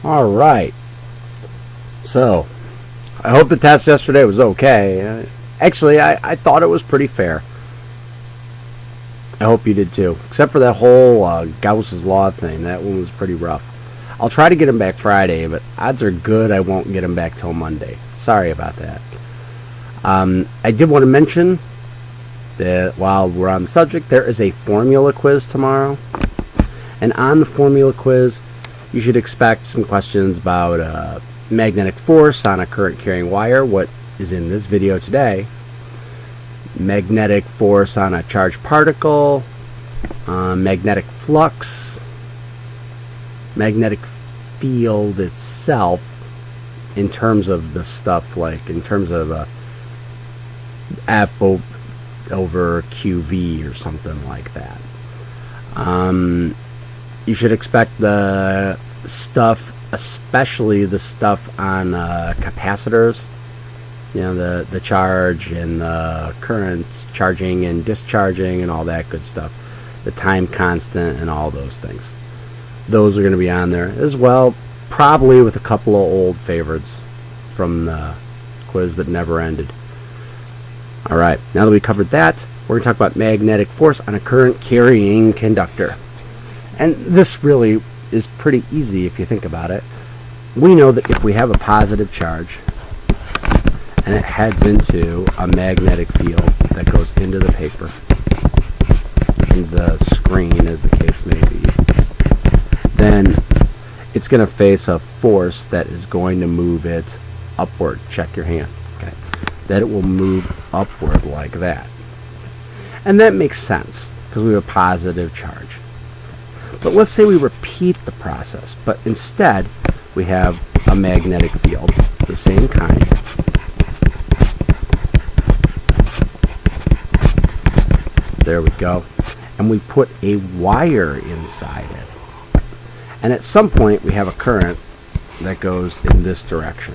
All right. So, I hope the test yesterday was okay. Actually, I thought it was pretty fair. I hope you did too. Except for that whole Gauss's Law thing. That one was pretty rough. I'll try to get him back Friday, but odds are good I won't get him back till Monday. Sorry about that. I did want to mention that while we're on the subject, there is a formula quiz tomorrow. And on the formula quiz, you should expect some questions about magnetic force on a current carrying wire, what is in this video today, magnetic force on a charged particle, magnetic flux, magnetic field itself in terms of the stuff, like in terms of F over QV or something like that. You should expect the stuff, especially the stuff on capacitors, you know, the charge and the currents, charging and discharging and all that good stuff, the time constant and all those things. Those are going to be on there as well, probably with a couple of old favorites from the quiz that never ended. Alright, now that we covered that, we're going to talk about magnetic force on a current carrying conductor. And this really is pretty easy if you think about it. We know that if we have a positive charge and it heads into a magnetic field that goes into the paper, into the screen as the case may be, then it's going to face a force that is going to move it upward. Check your hand. Okay, that it will move upward like that. And that makes sense because we have a positive charge. But let's say we repeat the process, but instead we have a magnetic field, the same kind. There we go. And we put a wire inside it. And at some point we have a current that goes in this direction.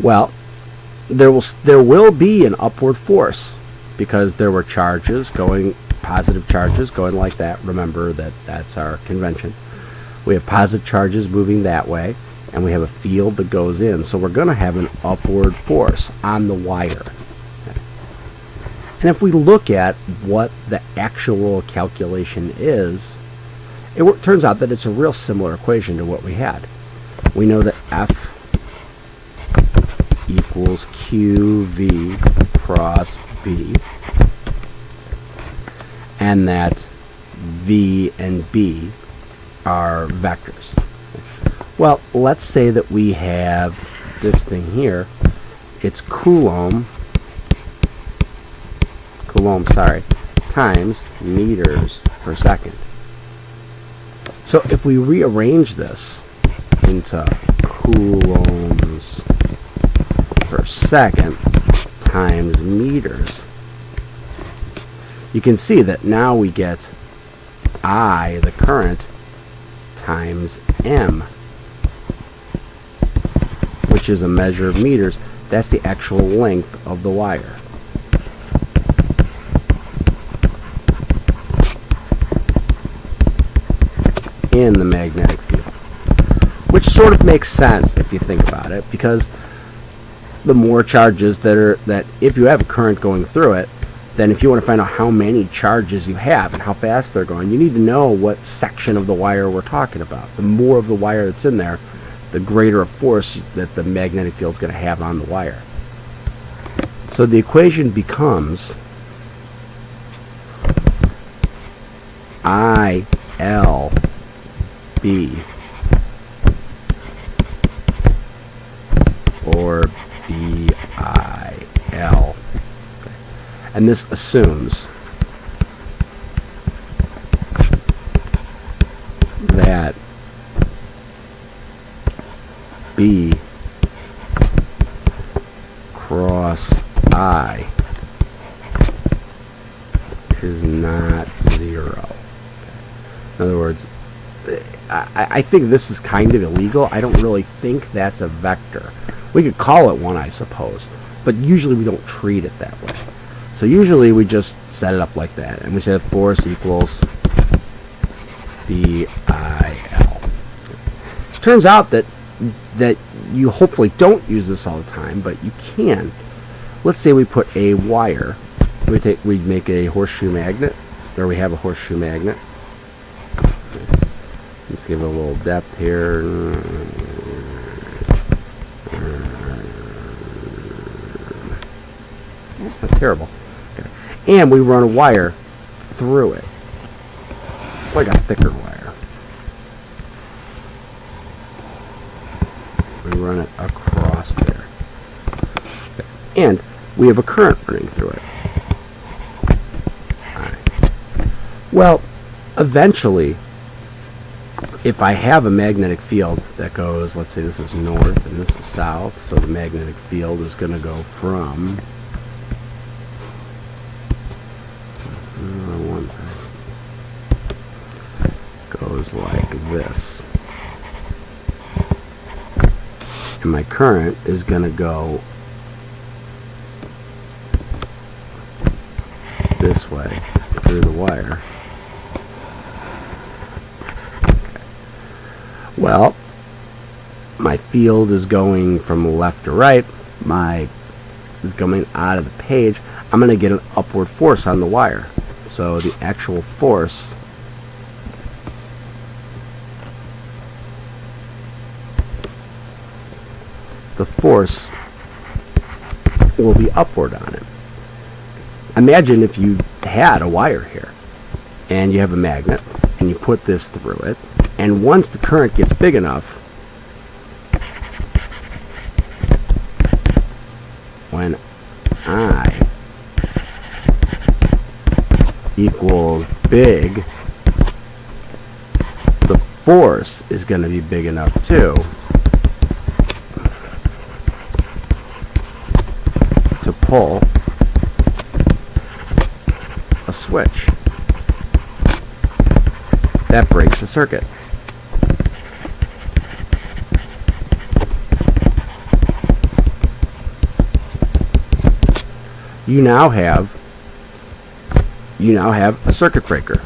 Well, there will be an upward force because there were charges going, positive charges going like that. Remember that that's our convention. We have positive charges moving that way, and we have a field that goes in. So we're going to have an upward force on the wire. And if we look at what the actual calculation is, it turns out that it's a real similar equation to what we had. We know that F equals QV cross B, and that V and B are vectors. Well, let's say that we have this thing here. It's Coulomb, times meters per second. So if we rearrange this into coulombs per second times meters, you can see that now we get I, the current, times M, which is a measure of meters. That's the actual length of the wire. In the magnetic field, which sort of makes sense if you think about it, because the more charges that if you have a current going through it, then if you want to find out how many charges you have and how fast they're going, you need to know what section of the wire we're talking about. The more of the wire that's in there, the greater a force that the magnetic field is going to have on the wire. So the equation becomes IL B or BIL. And this assumes that B cross I is not 0. In other words, I think this is kind of illegal. I don't really think that's a vector. We could call it one, I suppose, but usually we don't treat it that way. So usually we just set it up like that, and we say force equals BIL. Turns out that you hopefully don't use this all the time, but you can. Let's say we put a wire. We make a horseshoe magnet, or we have a horseshoe magnet. Let's give it a little depth here. That's not terrible. Okay. And we run a wire through it, like a thicker wire. We run it across there. And we have a current running through it. Alright. Well, eventually, if I have a magnetic field that goes, let's say this is north and this is south, so the magnetic field is going to go from one side, goes like this. And my current is going to go this way through the wire. Okay. Well, my field is going from left to right. Is coming out of the page. I'm going to get an upward force on the wire. So the actual force will be upward on it. Imagine if you had a wire here and you have a magnet and you put this through it, and once the current gets big enough, when I equals big, the force is going to be big enough too to pull a switch. That breaks the circuit. You now have a circuit breaker.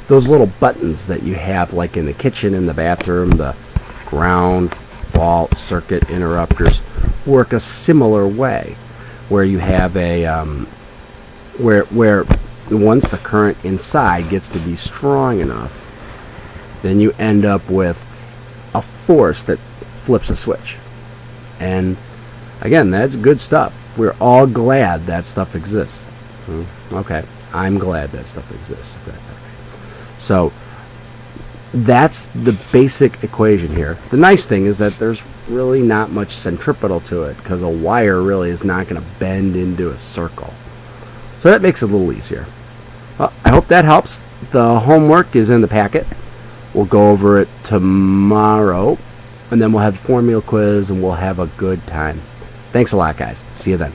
Those little buttons that you have like in the kitchen, in the bathroom, the ground, fault, circuit interrupters, work a similar way, where you have a where once the current inside gets to be strong enough, then you end up with a force that flips a switch. And again, that's good stuff. We're all glad that stuff exists. Okay, I'm glad that stuff exists, if that's okay. So that's the basic equation here. The nice thing is that there's really not much centripetal to it, because a wire really is not going to bend into a circle. So that makes it a little easier. Well, I hope that helps. The homework is in the packet. We'll go over it tomorrow, and then we'll have the formula quiz, and we'll have a good time. Thanks a lot, guys. See you then.